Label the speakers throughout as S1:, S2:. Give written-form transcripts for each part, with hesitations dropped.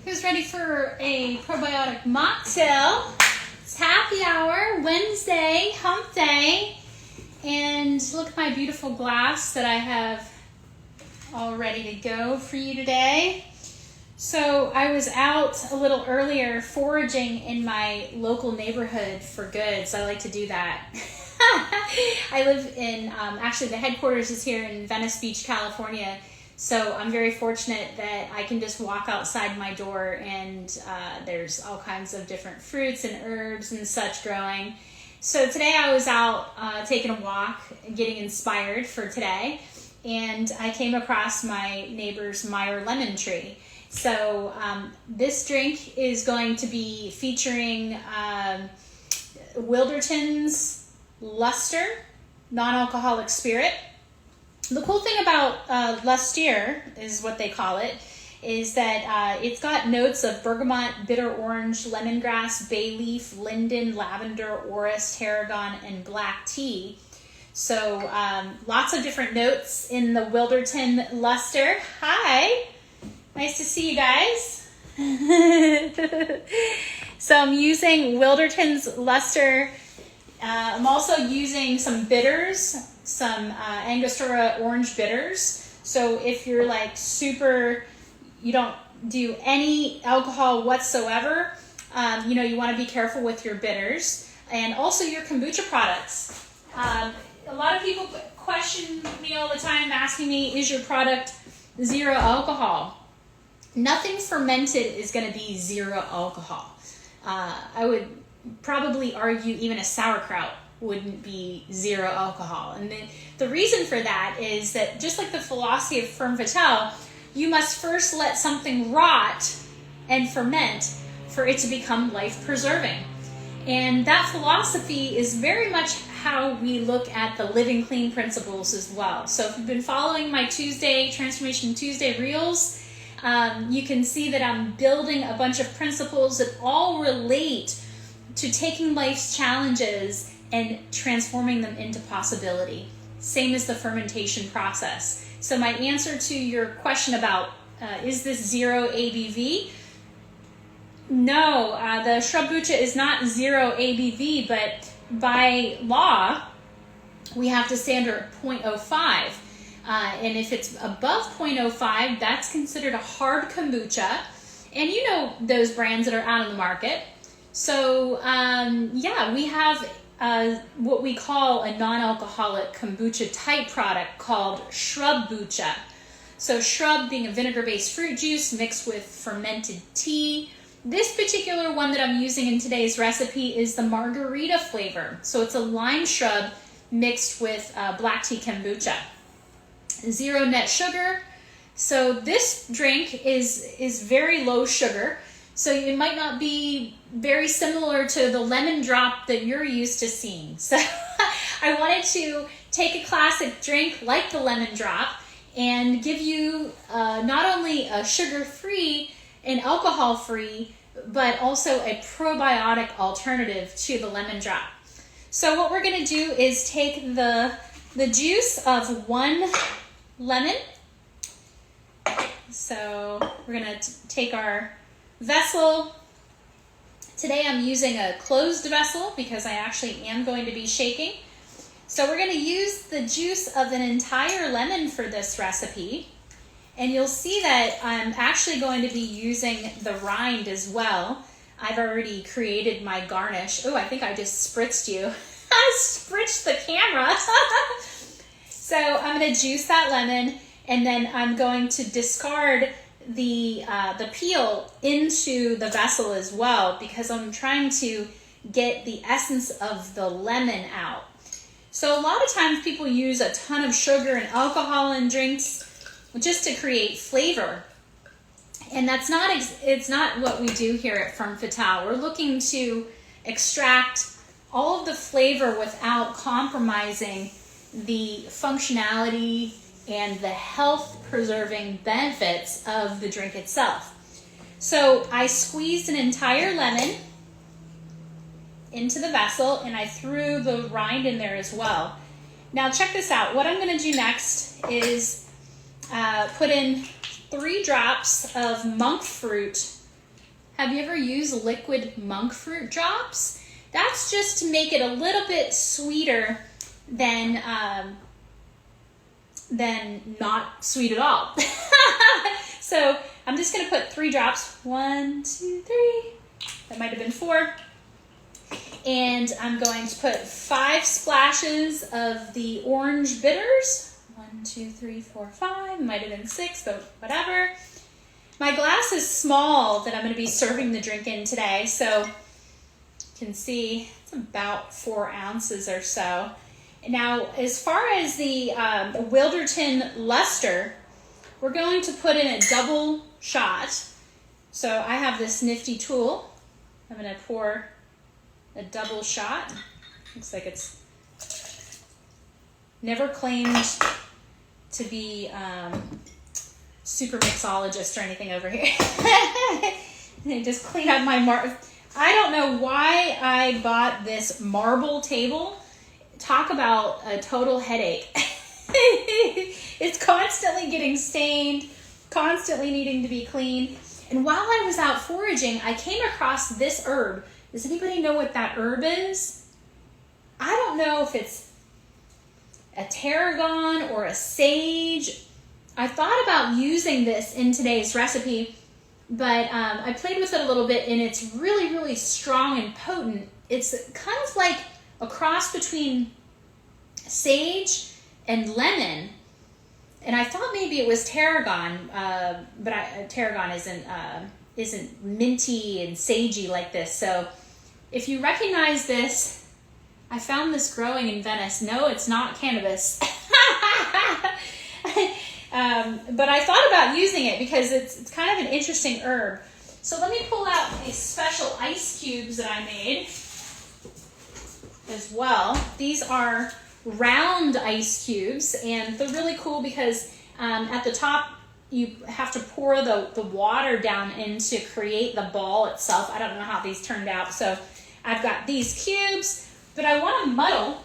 S1: Who's ready for a probiotic mocktail? It's happy hour, Wednesday, hump day. And look at my beautiful glass that I have all ready to go for you today. So I was out a little earlier foraging in my local neighborhood for goods. I like to do that. I live in, actually the headquarters is here in Venice Beach, California. So I'm very fortunate that I can just walk outside my door and there's all kinds of different fruits and herbs and such growing. So today I was out taking a walk, getting inspired for today, and I came across my neighbor's Meyer lemon tree. So this drink is going to be featuring Wilderton's Luster non-alcoholic spirit. The cool thing about Luster is what they call it, is that it's got notes of bergamot, bitter orange, lemongrass, bay leaf, linden, lavender, orris, tarragon, and black tea. So lots of different notes in the Wilderton Luster. Hi, nice to see you guys. So I'm using Wilderton's Luster. I'm also using some bitters, some Angostura orange bitters. So if you're like you don't do any alcohol whatsoever, you want to be careful with your bitters and also your kombucha products. A lot of people question me all the time asking me, is your product zero alcohol? Nothing fermented is going to be zero alcohol. I would probably argue even a sauerkraut wouldn't be zero alcohol. And the reason for that is that just like the philosophy of Ferme Fatale, you must first let something rot and ferment for it to become life-preserving. And that philosophy is very much how we look at the Living Clean principles as well. So if you've been following my Transformation Tuesday Reels, you can see that I'm building a bunch of principles that all relate to taking life's challenges and transforming them into possibility. Same as the fermentation process. So my answer to your question about, is this zero ABV? No, the Shrubbucha is not zero ABV, but by law, we have to stay under 0.05. And if it's above 0.05, that's considered a hard kombucha. And you know those brands that are out in the market. So we have what we call a non-alcoholic kombucha type product called Shrubbucha. So shrub being a vinegar-based fruit juice mixed with fermented tea. This particular one that I'm using in today's recipe is the margarita flavor. So it's a lime shrub mixed with black tea kombucha. Zero net sugar. So this drink is very low sugar. So it might not be very similar to the lemon drop that you're used to seeing. So I wanted to take a classic drink like the lemon drop and give you not only a sugar-free and alcohol-free, but also a probiotic alternative to the lemon drop. So what we're going to do is take the juice of one lemon. So we're going to take our vessel. Today I'm using a closed vessel because I actually am going to be shaking. So we're going to use the juice of an entire lemon for this recipe. And you'll see that I'm actually going to be using the rind as well. I've already created my garnish. Oh, I think I just spritzed you. I spritzed the camera. So I'm going to juice that lemon, and then I'm going to discard the peel into the vessel as well, because I'm trying to get the essence of the lemon out. So a lot of times people use a ton of sugar and alcohol in drinks just to create flavor. And it's not what we do here at Ferme Fatale. We're looking to extract all of the flavor without compromising the functionality and the health-preserving benefits of the drink itself. So I squeezed an entire lemon into the vessel, and I threw the rind in there as well. Now check this out. What I'm going to do next is put in 3 drops of monk fruit Have you ever used liquid monk fruit drops? That's just to make it a little bit sweeter than not sweet at all. So I'm just gonna put 3 drops. 1, 2, 3. That might have been 4. And I'm going to put 5 splashes of the orange bitters. 1, 2, 3, 4, 5. Might have been 6, but whatever. My glass is small that I'm going to be serving the drink in today, so you can see it's about 4 ounces or so. Now, as far as the Wilderton Luster, we're going to put in a double shot. So I have this nifty tool. I'm going to pour a double shot. Looks like it's never claimed to be super mixologist or anything over here. Just clean up my I don't know why I bought this marble table. Talk about a total headache. It's constantly getting stained, constantly needing to be cleaned. And while I was out foraging, I came across this herb. Does anybody know what that herb is? I don't know if it's a tarragon or a sage. I thought about using this in today's recipe, but I played with it a little bit, and it's really, really strong and potent. It's kind of like a cross between sage and lemon, and I thought maybe it was tarragon, but tarragon isn't minty and sagey like this. So if you recognize this, I found this growing in Venice. No, it's not cannabis. But I thought about using it because it's kind of an interesting herb. So let me pull out these special ice cubes that I made as well. These are round ice cubes, and they're really cool because at the top you have to pour the water down in to create the ball itself. I don't know how these turned out. So I've got these cubes, but I want to muddle.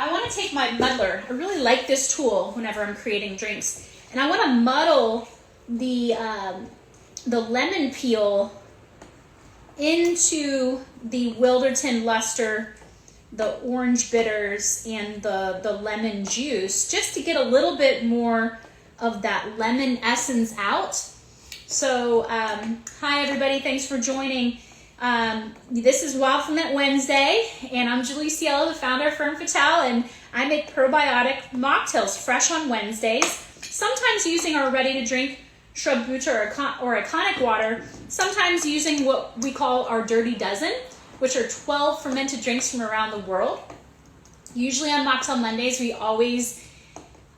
S1: I want to take my muddler. I really like this tool whenever I'm creating drinks. And I want to muddle the lemon peel into the Wilderton Luster, the orange bitters, and the lemon juice, just to get a little bit more of that lemon essence out. So, hi everybody, thanks for joining. This is Wild Ferment Wednesday, and I'm Julie Cielo, the founder of Ferme Fatale, and I make probiotic mocktails fresh on Wednesdays, sometimes using our ready-to-drink shrub bucha or iconic water, sometimes using what we call our Dirty Dozen, which are 12 fermented drinks from around the world. Usually on Mocktail Mondays, we always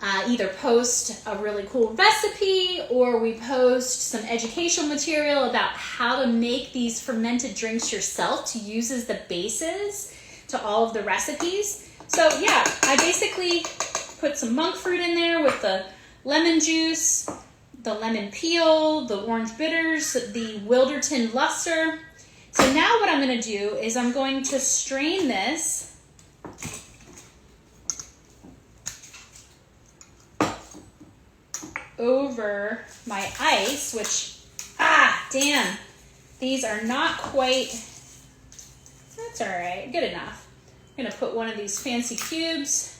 S1: either post a really cool recipe or we post some educational material about how to make these fermented drinks yourself to use as the bases to all of the recipes. So yeah, I basically put some monk fruit in there with the lemon juice, the lemon peel, the orange bitters, the Wilderton Luster. So now what I'm going to do is I'm going to strain this over my ice, which, damn, these are not quite, that's all right, good enough. I'm going to put one of these fancy cubes,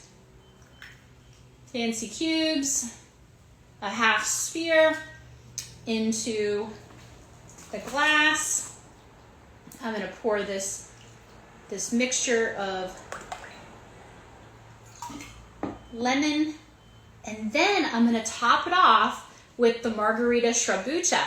S1: a half sphere into the glass. I'm going to pour this mixture of lemon, and then I'm going to top it off with the Margarita Sriracha.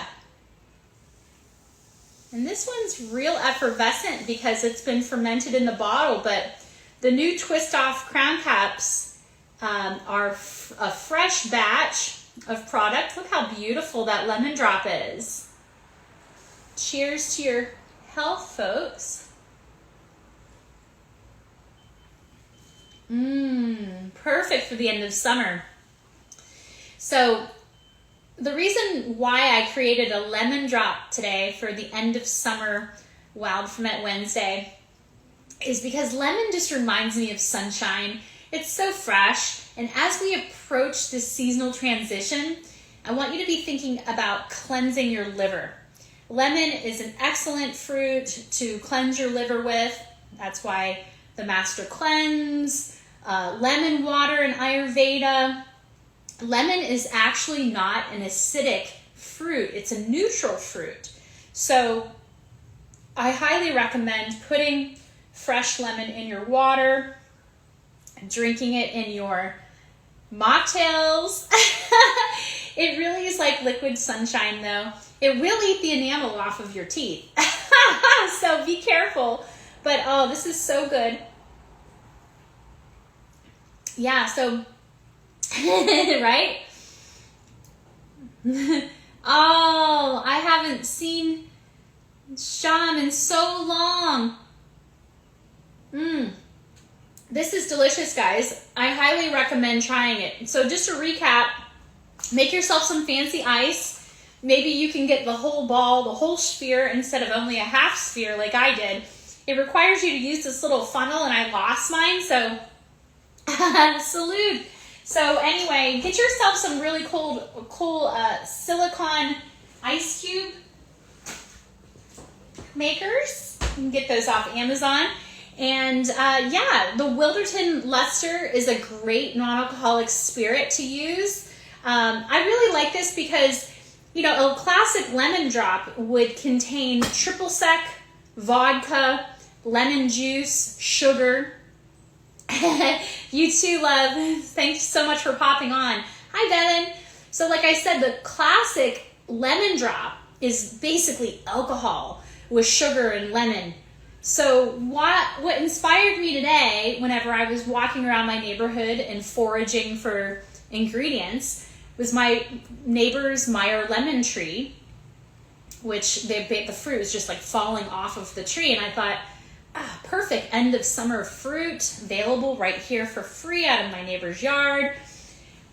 S1: And this one's real effervescent because it's been fermented in the bottle, but the new Twist Off Crown Caps are a fresh batch of product. Look how beautiful that lemon drop is. Cheers to your health, folks. Perfect for the end of summer. So the reason why I created a lemon drop today for the end of summer Wild Ferment Wednesday is because lemon just reminds me of sunshine. It's so fresh. And as we approach this seasonal transition, I want you to be thinking about cleansing your liver. Lemon is an excellent fruit to cleanse your liver with. That's why the Master Cleanse, lemon water in Ayurveda. Lemon is actually not an acidic fruit. It's a neutral fruit. So I highly recommend putting fresh lemon in your water, drinking it in your mocktails. It really is like liquid sunshine, though. It will eat the enamel off of your teeth. So be careful. But oh, this is so good. Yeah, so, right? Oh, I haven't seen Sham in so long. This is delicious, guys. I highly recommend trying it. So just to recap, make yourself some fancy ice. Maybe you can get the whole ball, the whole sphere, instead of only a half sphere like I did. It requires you to use this little funnel, and I lost mine, so salute. So anyway, get yourself some really cool silicone ice cube makers. You can get those off Amazon. And yeah, the Wilderton Luster is a great non-alcoholic spirit to use. I really like this because, you know, a classic lemon drop would contain triple sec, vodka, lemon juice, sugar. You too, love. Thank you so much for popping on. Hi, Devin. So like I said, the classic lemon drop is basically alcohol with sugar and lemon. So what inspired me today, whenever I was walking around my neighborhood and foraging for ingredients, was my neighbor's Meyer lemon tree, which the fruit is just like falling off of the tree. And I thought, perfect end of summer fruit available right here for free out of my neighbor's yard.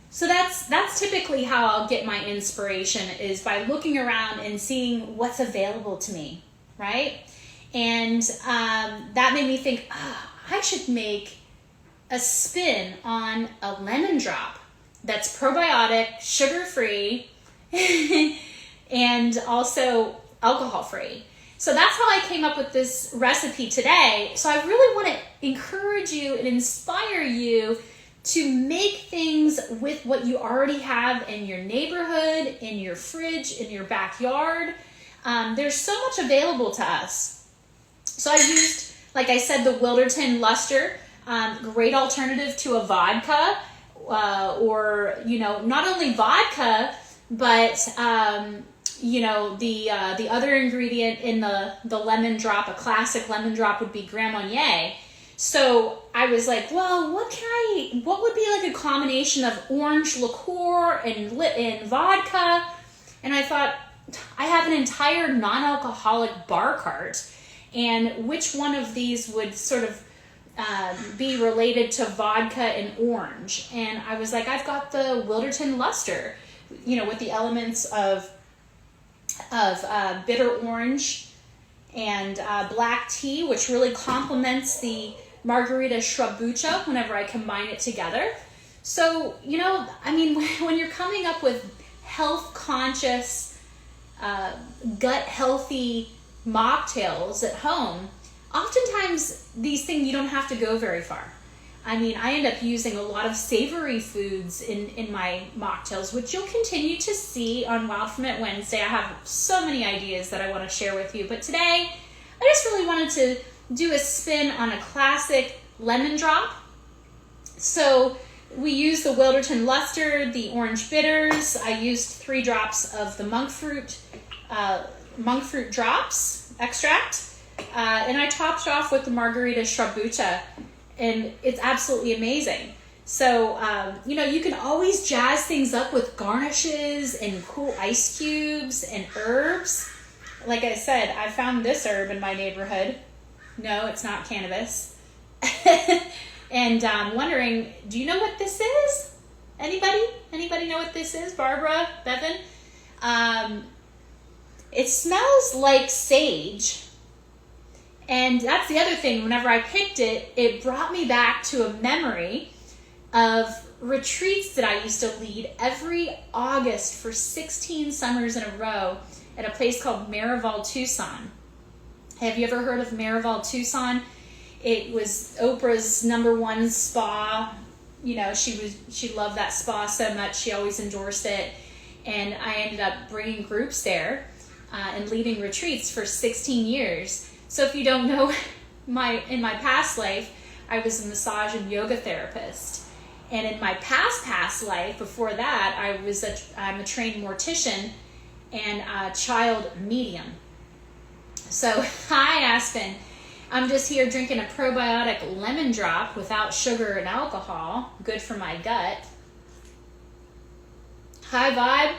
S1: So that's typically how I'll get my inspiration, is by looking around and seeing what's available to me, right? And that made me think, I should make a spin on a lemon drop that's probiotic, sugar-free, and also alcohol-free. So that's how I came up with this recipe today. So I really want to encourage you and inspire you to make things with what you already have in your neighborhood, in your fridge, in your backyard. There's so much available to us. So I used, like I said, the Wilderton Luster, great alternative to a vodka, or, you know, not only vodka, but, you know, the other ingredient in the lemon drop, a classic lemon drop, would be Grand Marnier. So I was like, well, what would be like a combination of orange liqueur and vodka? And I thought, I have an entire non-alcoholic bar cart, and which one of these would sort of be related to vodka and orange? And I was like, I've got the Wilderton Luster, you know, with the elements of bitter orange and black tea, which really complements the Margarita Sriracha whenever I combine it together. So, you know, I mean, when you're coming up with health conscious, gut healthy mocktails at home, oftentimes these things, you don't have to go very far. I mean, I end up using a lot of savory foods in my mocktails, which you'll continue to see on Wild Ferment Wednesday. I have so many ideas that I want to share with you, but today I just really wanted to do a spin on a classic lemon drop. So we used the Wilderton Luster, the orange bitters. I used 3 drops of the monk fruit drops extract, and I topped it off with the Margarita Sriracha, and it's absolutely amazing. So, you know, you can always jazz things up with garnishes and cool ice cubes and herbs. Like I said, I found this herb in my neighborhood. No, it's not cannabis. And I'm wondering, do you know what this is? Anybody? Anybody know what this is? Barbara? Bevan? It smells like sage. And that's the other thing. Whenever I picked it, it brought me back to a memory of retreats that I used to lead every August for 16 summers in a row at a place called Marival, Tucson. Have you ever heard of Marival, Tucson? It was Oprah's #1 spa. You know, she loved that spa so much. She always endorsed it. And I ended up bringing groups there and leading retreats for 16 years. So if you don't know, in my past life, I was a massage and yoga therapist. And in my past life, before that, I'm a trained mortician and a child medium. So, hi Aspen. I'm just here drinking a probiotic lemon drop without sugar and alcohol. Good for my gut. Hi Vibe.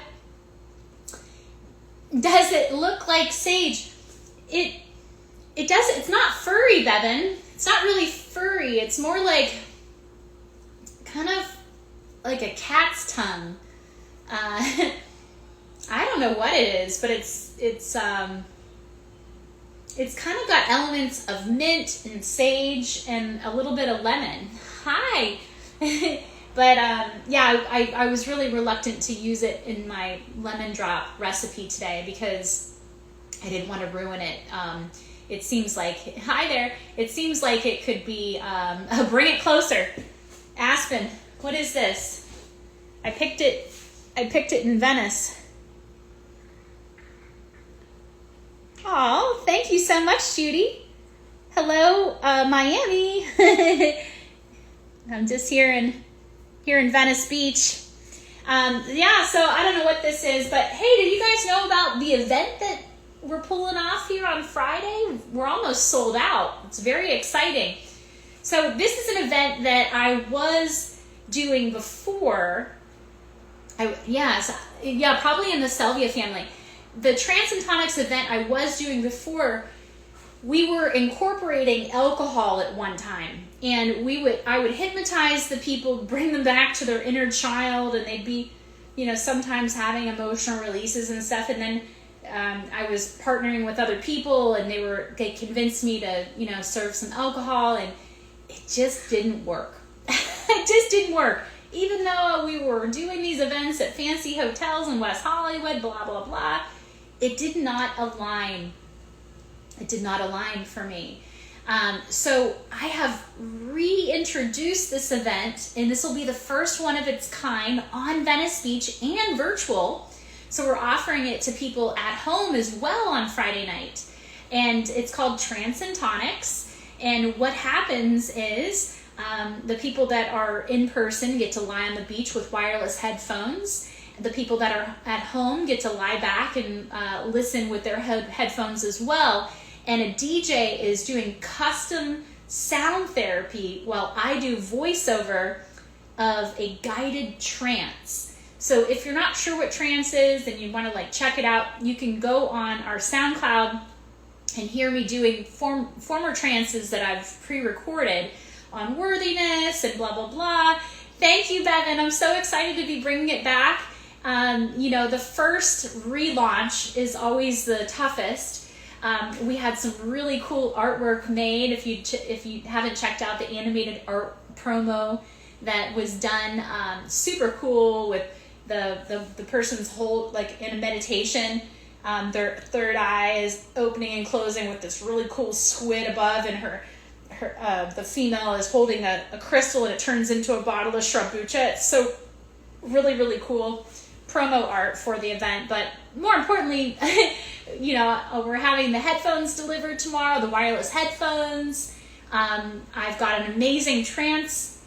S1: Does it look like sage? It does. It's not furry, Bevan. It's not really furry. It's more like kind of like a cat's tongue. I don't know what it is, but it's kind of got elements of mint and sage and a little bit of lemon. Hi. But yeah, I was really reluctant to use it in my lemon drop recipe today because I didn't want to ruin it. It seems like, hi there, it seems like it could be, bring it closer. Aspen, what is this? I picked it in Venice. Oh, thank you so much, Judy. Hello, Miami. I'm just here in Venice Beach. Yeah, so I don't know what this is, but hey, did you guys know about the event that we're pulling off here on Friday? We're almost sold out. It's very exciting. So this is an event that I was doing before. Probably in the Selvia family. The Trance and Tonics event I was doing before, we were incorporating alcohol at one time, and I would hypnotize the people, bring them back to their inner child, and they'd be, sometimes having emotional releases and stuff. And then I was partnering with other people, and they convinced me to, serve some alcohol, and it just didn't work. It just didn't work. Even though we were doing these events at fancy hotels in West Hollywood, blah, blah, blah, it did not align. It did not align for me. So I have reintroduced this event, and this will be the first one of its kind on Venice Beach and virtual. So we're offering it to people at home as well on Friday night. And it's called Trance and Tonics. And what happens is the people that are in person get to lie on the beach with wireless headphones. The people that are at home get to lie back and listen with their headphones as well. And a DJ is doing custom sound therapy while I do voiceover of a guided trance. So if you're not sure what trance is and you want to check it out, you can go on our SoundCloud and hear me doing former trances that I've pre-recorded on worthiness and blah, blah, blah. Thank you, Bevan. I'm so excited to be bringing it back. The first relaunch is always the toughest. We had some really cool artwork made. If you haven't checked out the animated art promo that was done, super cool with the person's whole, in a meditation, their third eye is opening and closing with this really cool squid above, and the female is holding a crystal, and it turns into a bottle of Shrabucha. It's so really, really cool promo art for the event. But more importantly, we're having the headphones delivered tomorrow, the wireless headphones. I've got an amazing trance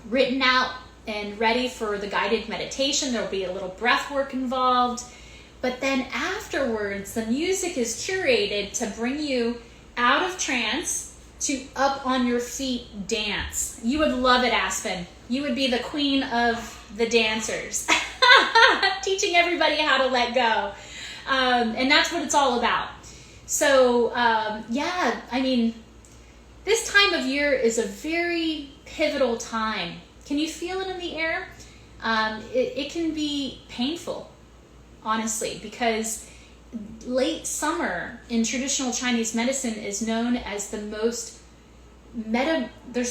S1: written out and ready for the guided meditation. There'll be a little breath work involved. But then afterwards, the music is curated to bring you out of trance to up on your feet dance. You would love it, Aspen. You would be the queen of the dancers. Teaching everybody how to let go. And that's what it's all about. So, this time of year is a very pivotal time. Can you feel it in the air? It can be painful, honestly, because late summer in traditional Chinese medicine is known as there's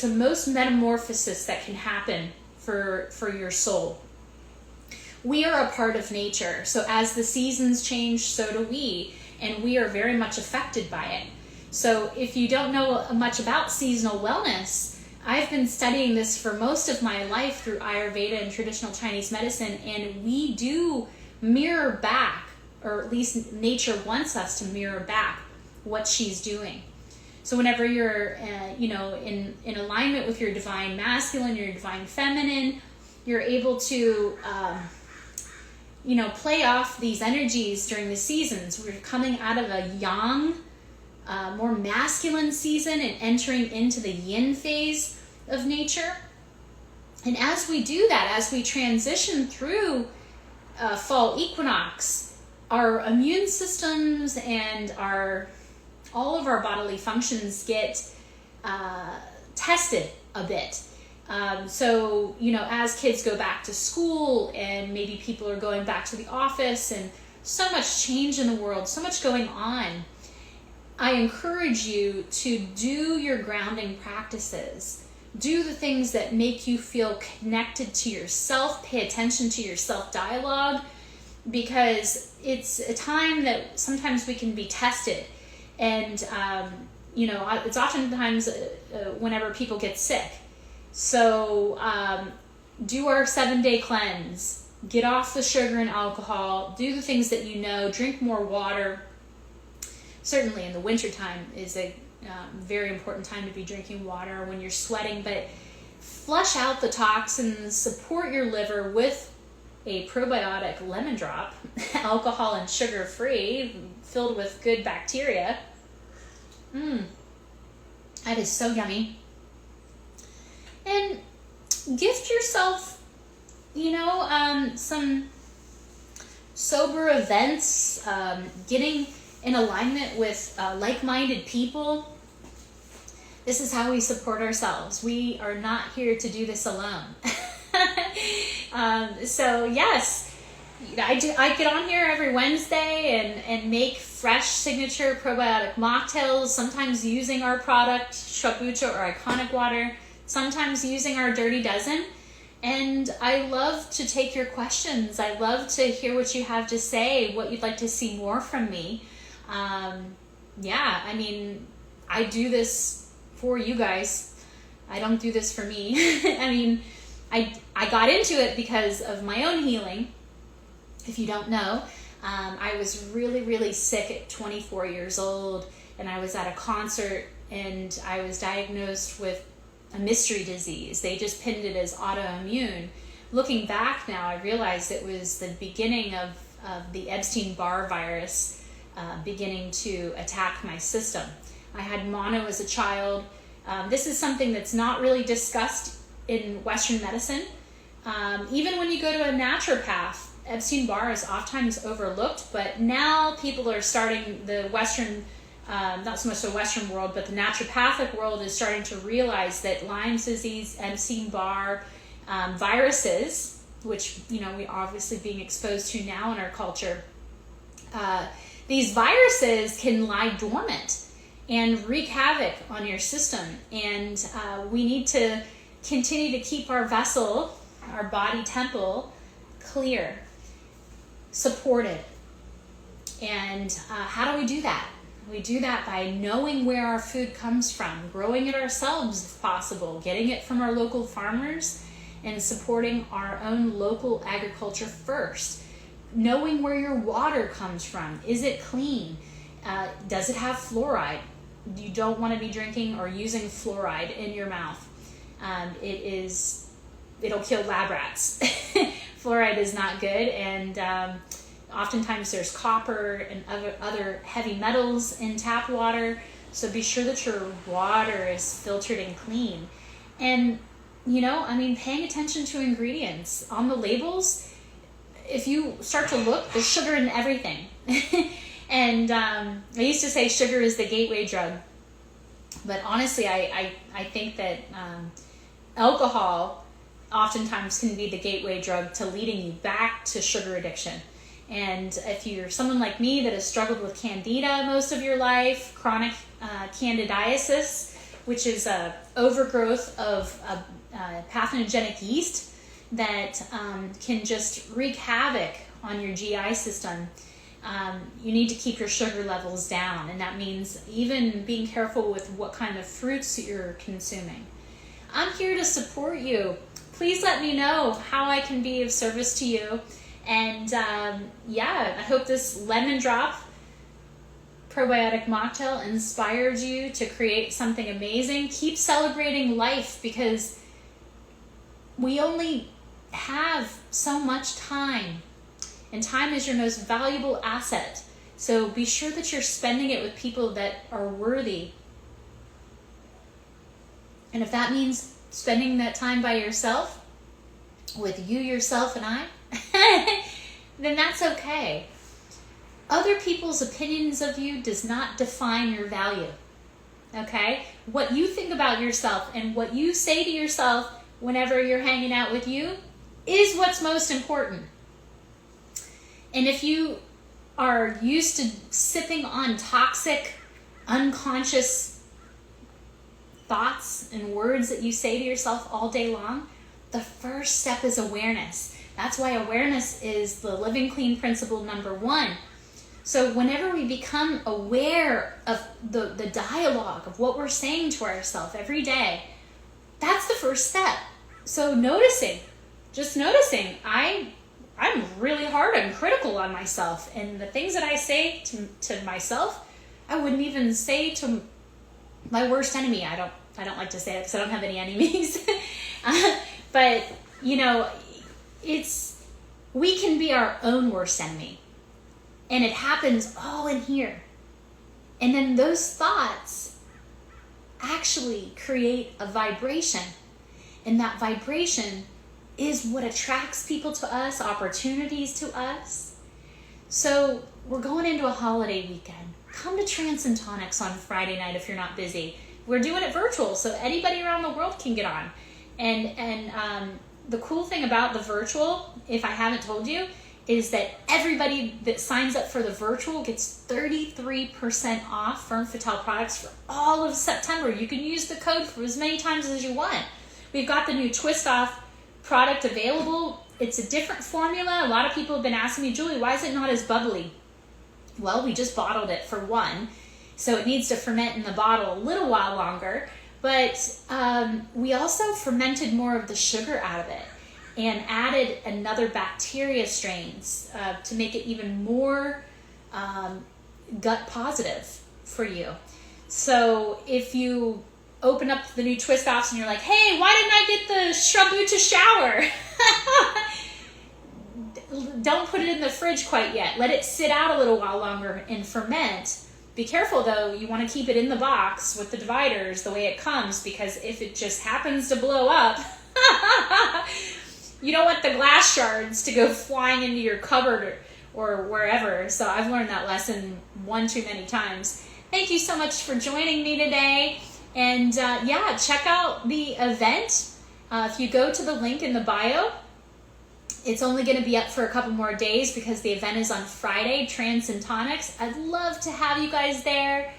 S1: the most metamorphosis that can happen for your soul. We are a part of nature. So as the seasons change, so do we. And we are very much affected by it. So if you don't know much about seasonal wellness, I've been studying this for most of my life through Ayurveda and traditional Chinese medicine, and we do mirror back, or at least nature wants us to mirror back what she's doing. So whenever you're, in alignment with your divine masculine, your divine feminine, you're able to, play off these energies during the seasons. We're coming out of a yang, more masculine season and entering into the yin phase of nature. And as we do that, as we transition through fall equinox, our immune systems and all of our bodily functions get tested a bit. So, as kids go back to school and maybe people are going back to the office and so much change in the world, so much going on, I encourage you to do your grounding practices. Do the things that make you feel connected to yourself. Pay attention to your self-dialogue, because it's a time that sometimes we can be tested. And, it's oftentimes whenever people get sick. So do our 7-day cleanse. Get off the sugar and alcohol. Do the things that you know. Drink more water. Certainly in the wintertime is a very important time to be drinking water when you're sweating, but flush out the toxins, support your liver with a probiotic lemon drop, alcohol and sugar free, filled with good bacteria. That is so yummy. And gift yourself, some sober events, getting in alignment with like-minded people. This is how we support ourselves. We are not here to do this alone. So yes, I get on here every Wednesday and make fresh signature probiotic mocktails, sometimes using our product, Shabucha or Iconic Water, sometimes using our Dirty Dozen. And I love to take your questions. I love to hear what you have to say, what you'd like to see more from me. I do this for you guys. I don't do this for me. I got into it because of my own healing. If you don't know, I was really, really sick at 24 years old, and I was at a concert and I was diagnosed with a mystery disease. They just pinned it as autoimmune. Looking back now, I realized it was the beginning of the Epstein-Barr virus beginning to attack my system. I had mono as a child. This is something that's not really discussed in Western medicine. Even when you go to a naturopath, Epstein-Barr is oftentimes overlooked, but now people are starting, the Western, not so much the Western world, but the naturopathic world is starting to realize that Lyme's disease, Epstein-Barr, viruses, which, we obviously being exposed to now in our culture, these viruses can lie dormant and wreak havoc on your system. And we need to continue to keep our vessel, our body temple, clear, supported. And how do we do that? We do that by knowing where our food comes from, growing it ourselves if possible, getting it from our local farmers, and supporting our own local agriculture first. Knowing where your water comes from. Is it clean? Does it have fluoride? You don't want to be drinking or using fluoride in your mouth. It'll kill lab rats. Fluoride is not good, and oftentimes there's copper and other heavy metals in tap water. So be sure that your water is filtered and clean. And, paying attention to ingredients on the labels. If you start to look, there's sugar in everything. And I used to say sugar is the gateway drug. But honestly, I think that alcohol oftentimes can be the gateway drug to leading you back to sugar addiction. And if you're someone like me that has struggled with candida most of your life, chronic candidiasis, which is a overgrowth of pathogenic yeast, that can just wreak havoc on your GI system, you need to keep your sugar levels down. And that means even being careful with what kind of fruits you're consuming. I'm here to support you. Please let me know how I can be of service to you. And yeah, I hope this lemon drop probiotic mocktail inspired you to create something amazing. Keep celebrating life, because we only have so much time, and time is your most valuable asset. So be sure that you're spending it with people that are worthy. And if that means spending that time by yourself, with you, yourself, and I, then that's okay. Other people's opinions of you does not define your value. Okay? What you think about yourself and what you say to yourself whenever you're hanging out with you is what's most important. And if you are used to sipping on toxic, unconscious thoughts and words that you say to yourself all day long, the first step is awareness. That's why awareness is the Living Clean principle number 1. So whenever we become aware of the dialogue of what we're saying to ourselves every day, that's the first step. So just noticing, I'm really hard and critical on myself, and the things that I say to myself, I wouldn't even say to my worst enemy. I don't like to say it because I don't have any enemies. But you know, we can be our own worst enemy. And it happens all in here. And then those thoughts actually create a vibration. And that vibration is what attracts people to us, opportunities to us. So we're going into a holiday weekend. Come to Trance and Tonics on Friday night if you're not busy. We're doing it virtual, so anybody around the world can get on. And the cool thing about the virtual, if I haven't told you, is that everybody that signs up for the virtual gets 33% off Ferme Fatale products for all of September. You can use the code for as many times as you want. We've got the new Twist Off product available. It's a different formula. A lot of people have been asking me, Julie, why is it not as bubbly? Well, we just bottled it for one, so it needs to ferment in the bottle a little while longer. But we also fermented more of the sugar out of it and added another bacteria strains to make it even more gut positive for you. So if you open up the new Twist Offs and you're like, hey, why didn't I get the Shrabucha shower? Don't put it in the fridge quite yet. Let it sit out a little while longer and ferment. Be careful though, you want to keep it in the box with the dividers the way it comes, because if it just happens to blow up, you don't want the glass shards to go flying into your cupboard or wherever. So I've learned that lesson one too many times. Thank you so much for joining me today. And yeah, check out the event. If you go to the link in the bio, it's only going to be up for a couple more days because the event is on Friday, Trance and Tonics. I'd love to have you guys there.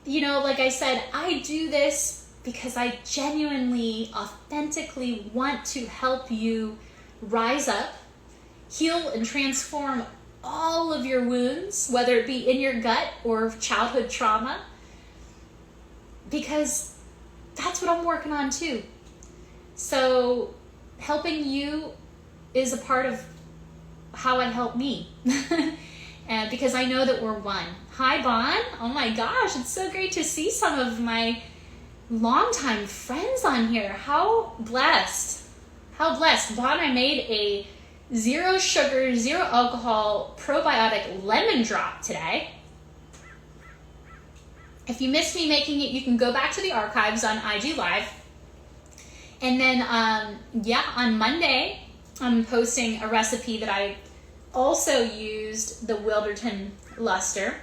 S1: You know, like I said, I do this because I genuinely, authentically want to help you rise up, heal and transform all of your wounds, whether it be in your gut or childhood trauma, because that's what I'm working on too. So helping you is a part of how I help me. And because I know that we're one. Hi, Bon. Oh my gosh, it's so great to see some of my longtime friends on here. How blessed. How blessed. Bon, I made a 0 sugar, 0 alcohol probiotic lemon drop today. If you missed me making it, you can go back to the archives on IG Live. And then, yeah, on Monday, I'm posting a recipe that I also used the Wilderton Luster.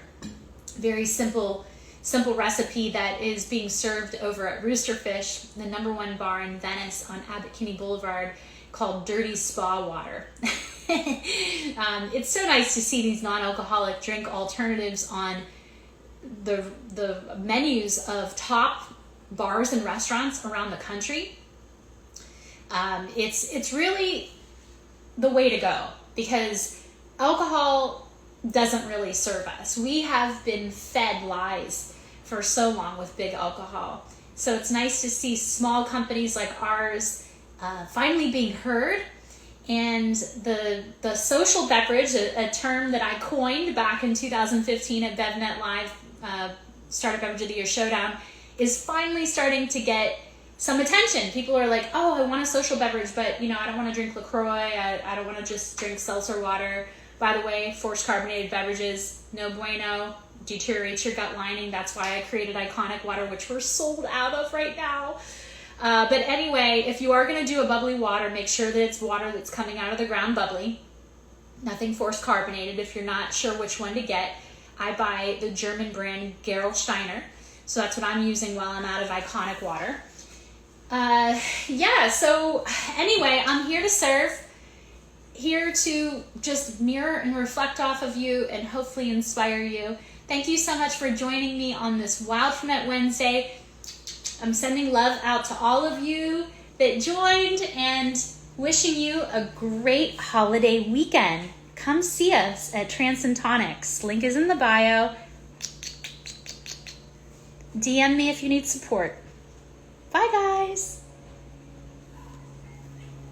S1: Very simple recipe that is being served over at Roosterfish, the #1 bar in Venice on Abbot Kinney Boulevard, called Dirty Spa Water. It's so nice to see these non-alcoholic drink alternatives on the menus of top bars and restaurants around the country. It's really the way to go, because alcohol doesn't really serve us. We have been fed lies for so long with big alcohol. So it's nice to see small companies like ours finally being heard. And the social beverage, a term that I coined back in 2015 at BevNet Live, Startup Beverage of the Year Showdown, is finally starting to get some attention. People are like, oh, I want a social beverage, but I don't want to drink LaCroix. I don't want to just drink seltzer water. By the way, forced carbonated beverages, no bueno, deteriorates your gut lining. That's why I created Iconic Water, which we're sold out of right now. But anyway, if you are going to do a bubbly water, make sure that it's water that's coming out of the ground bubbly. Nothing forced carbonated. If you're not sure which one to get, I buy the German brand Gerolsteiner. So that's what I'm using while I'm out of Iconic Water. So anyway, I'm here to serve, here to just mirror and reflect off of you and hopefully inspire you. Thank you so much for joining me on this Wild Ferment Wednesday. I'm sending love out to all of you that joined and wishing you a great holiday weekend. Come see us at Transcendtonics. Link is in the bio. DM me if you need support. Bye, guys.